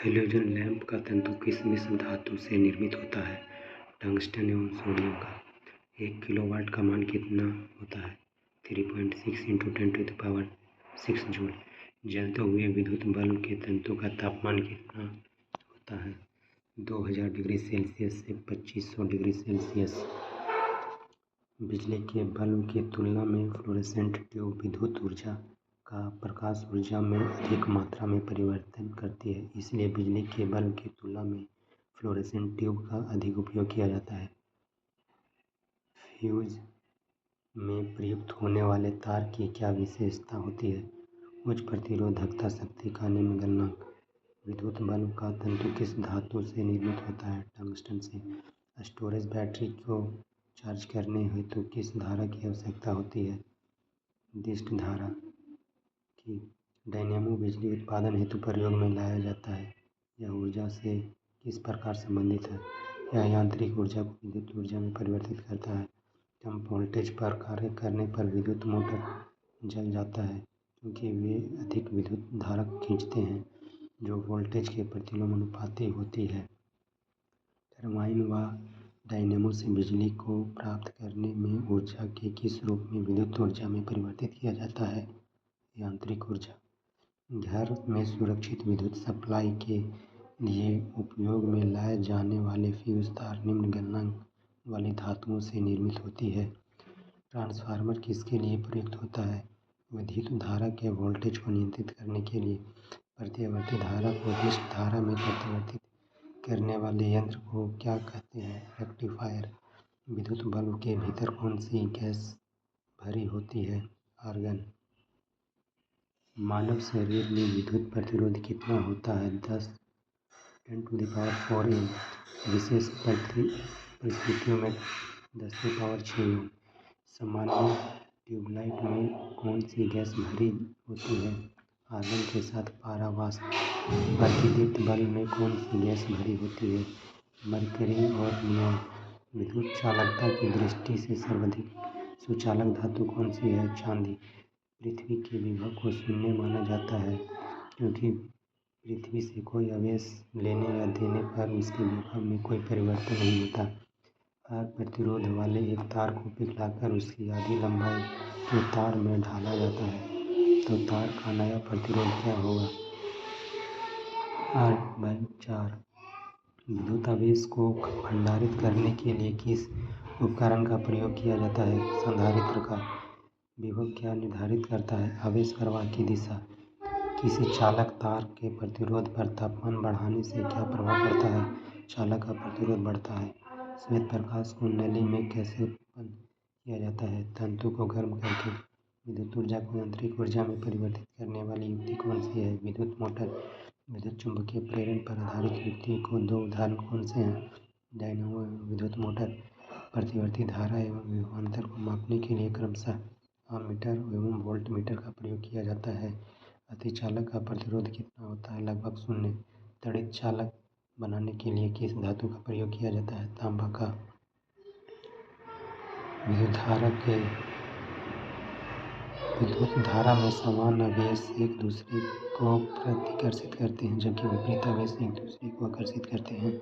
Halogen lamp का तंतु किस मिश्र धातु से निर्मित होता है? टंगस्टन एवं सोडियम का। 1 किलोवाट का मान कितना होता है? 3.6 × 10⁶ जूल। जलते हुए विद्युत बल्ब के तंतु का तापमान कितना होता है? 2000 डिग्री सेल्सियस से 2500 डिग्री सेल्सियस। बिजली के बल्ब की तुलना में फ्लोरेसेंट ट्यूब विद्युत ऊर्जा का प्रकाश ऊर्जा में अधिक मात्रा में परिवर्तन करती है, इसलिए बिजली के बल्ब की तुलना में फ्लोरेसेंट ट्यूब का अधिक उपयोग किया जाता है। फ्यूज में प्रयुक्त होने वाले तार की क्या विशेषता होती है? उच्च प्रतिरोधकता, शक्ति का निम्न गलनांक। विद्युत बल्ब का तंतु किस धातु से निर्मित होता है? टंगस्टन से। स्टोरेज बैटरी को चार्ज करने हेतु किस धारा की आवश्यकता होती है? दिष्ट धारा की। डायनेमो बिजली उत्पादन हेतु प्रयोग में लाया जाता है। यह ऊर्जा से किस प्रकार संबंधित है? यह यांत्रिक ऊर्जा को विद्युत ऊर्जा में परिवर्तित करता है। कम वोल्टेज पर कार्य करने पर विद्युत मोटर जल जाता है क्योंकि वे अधिक विद्युत धारा खींचते हैं जो वोल्टेज के प्रतिलोमानुपाती होती है। टरबाइन व डायनेमो से बिजली को प्राप्त करने में ऊर्जा के किस रूप में विद्युत ऊर्जा में परिवर्तित किया जाता है? यांत्रिक ऊर्जा। घर में सुरक्षित विद्युत सप्लाई के लिए उपयोग में लाए जाने वाले फ्यूज तार निम्न गलनांक वाली धातुओं से निर्मित होती है। ट्रांसफार्मर किसके लिए प्रयुक्त होता है? विद्युत धारा के वोल्टेज को नियंत्रित करने के लिए। प्रत्यावर्ती धारा को दिष्ट धारा में परिवर्तित करने वाले यंत्र को क्या कहते हैं? रेक्टिफायर। विद्युत बल्ब के भीतर कौन सी गैस भरी होती है? आर्गन। मानव शरीर में विद्युत प्रतिरोध कितना होता है? 10⁴ ओम। विशेष परिस्थितियों में 10⁶ ओम। सामान्य ट्यूबलाइट में कौन सी गैस भरी होती है? आर्गन के साथ पारा वाष्प। प्रतिदीप्त बल्ब में कौन सी गैस भरी होती है? मरकरी और नियॉन। विद्युत चालकता की दृष्टि से सर्वाधिक सुचालक धातु कौन सी है? चांदी। पृथ्वी के विभव को शून्य माना जाता है क्योंकि पृथ्वी से कोई आवेश लेने या देने पर उसके विभव में कोई परिवर्तन नहीं होता। अगर प्रतिरोध वाले एक तार को पिघलाकर उसकी आधी लंबाई के तार में ढाला जाता है तो तार का नया प्रतिरोध क्या होगा? 8/4। विद्युत आवेश को भंडारित करने के लिए किस उपकरण का प्रयोग किया जाता है? संधारित्र का। विभव क्या निर्धारित करता है? आवेश प्रवाह की दिशा। किसी चालक तार के प्रतिरोध पर तापमान बढ़ाने से क्या प्रभाव पड़ता है? चालक का प्रतिरोध बढ़ता है। श्वेत प्रकाश को नली में कैसे उत्पन्न किया जाता है? तंतु को गर्म करके। विद्युत ऊर्जा को यांत्रिक ऊर्जा में परिवर्तित करने वाली युक्ति कौन सी है? विद्युत मोटर। विद्युत चुम्बकीय प्रेरण पर आधारित युक्ति को 2 उदाहरण कौन से हैं? डायनेमो एवं विद्युत मोटर। प्रतिवर्ती धारा एवं विभवांतर को मापने के लिए क्रमशः आममीटर एवं वोल्टमीटर का प्रयोग किया जाता है। अतिचालक का प्रतिरोध कितना होता है? लगभग 0। तड़ित चालक बनाने के लिए किस धातु का प्रयोग किया जाता है? तांबा का। विद्युत धारा में समान आवेश एक दूसरे को प्रतिकर्षित करते हैं जबकि विपरीत आवेश एक दूसरे को आकर्षित करते हैं।